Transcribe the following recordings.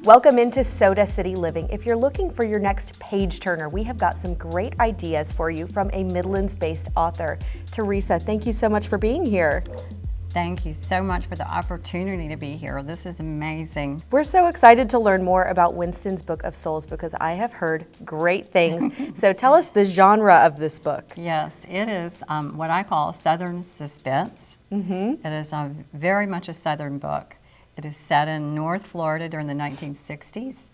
Welcome into Soda City Living. If you're looking for your next page turner, we have got some great ideas for you from a Midlands-based author. Teresa, thank you so much for being here. Thank you so much for the opportunity to be here. This is amazing. We're so excited to learn more about Winston's Book of Souls because I have heard great things. So tell us the genre of this book. Yes, it is what I call Southern suspense. It is very much a Southern book. It is set in North Florida during the 1960s,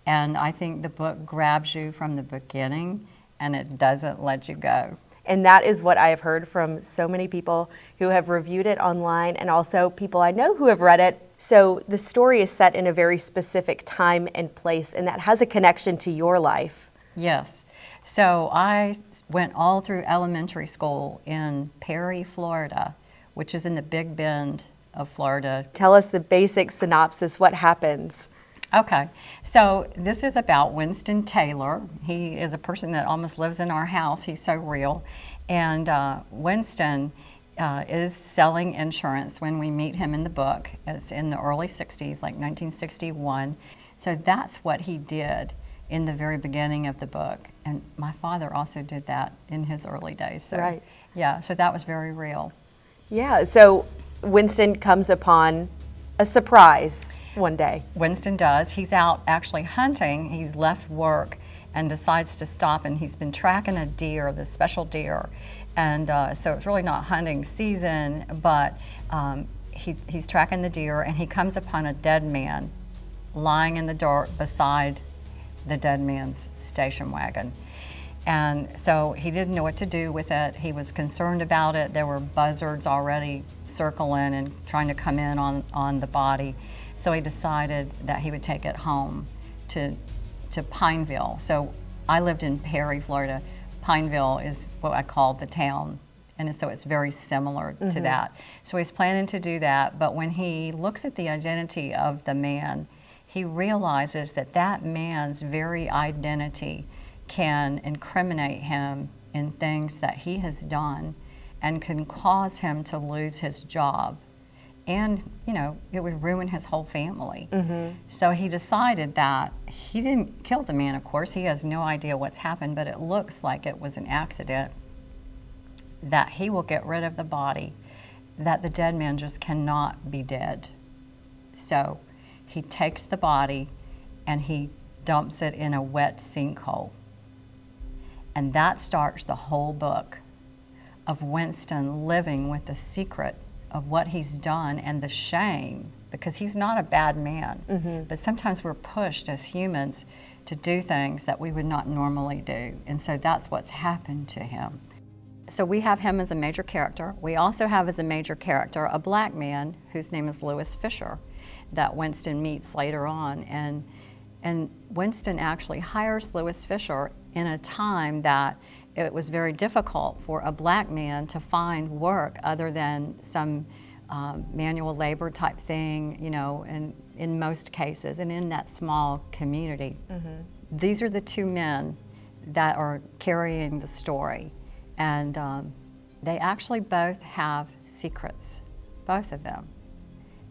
and I think the book grabs you from the beginning and it doesn't let you go. And that is what I have heard from so many people who have reviewed it online and also people I know who have read it. So the story is set in a very specific time and place, and that has a connection to your life. Yes. So I went all through elementary school in Perry, Florida, which is in the Big Bend of Florida. Tell us the basic synopsis. What happens? Okay, so this is about Winston Taylor. He is a person that almost lives in our house. He's so real. And Winston is selling insurance when we meet him in the book. It's in the early 60s, like 1961. So that's what he did in the very beginning of the book. And my father also did that in his early days. So, right. Yeah, so that was very real. Yeah, so Winston comes upon a surprise one day. Winston does. He's out actually hunting. He's left work and decides to stop, and he's been tracking a deer, this special deer. And so it's really not hunting season, but he's tracking the deer, and he comes upon a dead man lying in the dirt beside the dead man's station wagon. And so he didn't know what to do with it. He was concerned about it. There were buzzards already circling and trying to come in on the body. So he decided that he would take it home to Pineville. So I lived in Perry, Florida. Pineville is what I call the town. And so it's very similar to that. So he's planning to do that. But when he looks at the identity of the man, he realizes that that man's very identity can incriminate him in things that he has done and can cause him to lose his job. And, you know, it would ruin his whole family. So he decided that he didn't kill the man, of course. He has no idea what's happened, but it looks like it was an accident, that he will get rid of the body, that the dead man just cannot be dead. So he takes the body and he dumps it in a wet sinkhole. And that starts the whole book of Winston living with the secret of what he's done and the shame, because he's not a bad man. But sometimes we're pushed as humans to do things that we would not normally do. And so that's what's happened to him. So we have him as a major character. We also have as a major character a black man whose name is Lewis Fisher that Winston meets later on. And Winston actually hires Lewis Fisher in a time that it was very difficult for a black man to find work other than some manual labor type thing, you know, and in most cases, and in that small community. These are the two men that are carrying the story, and they actually both have secrets, both of them,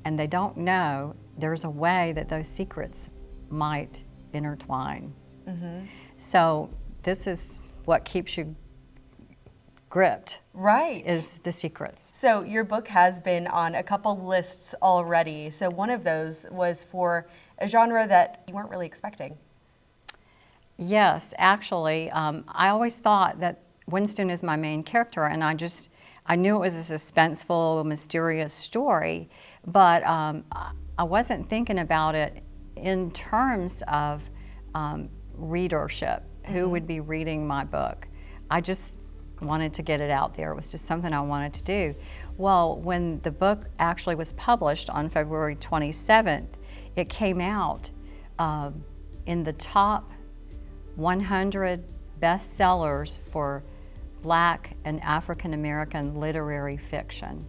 and they don't know there's a way that those secrets might intertwine. So this is what keeps you gripped. Right. Is the secrets. So your book has been on a couple lists already. So one of those was for a genre that you weren't really expecting. Yes, actually, I always thought that Winston is my main character, and I knew it was a suspenseful, mysterious story, but I wasn't thinking about it in terms of readership, who would be reading my book. I just wanted to get it out there. It was just something I wanted to do. Well, when the book actually was published on February 27th, it came out in the top 100 bestsellers for Black and African American literary fiction.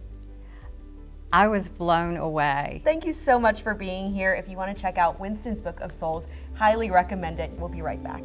I was blown away. Thank you so much for being here. If you want to check out Winston's Book of Souls, highly recommend it. We'll be right back.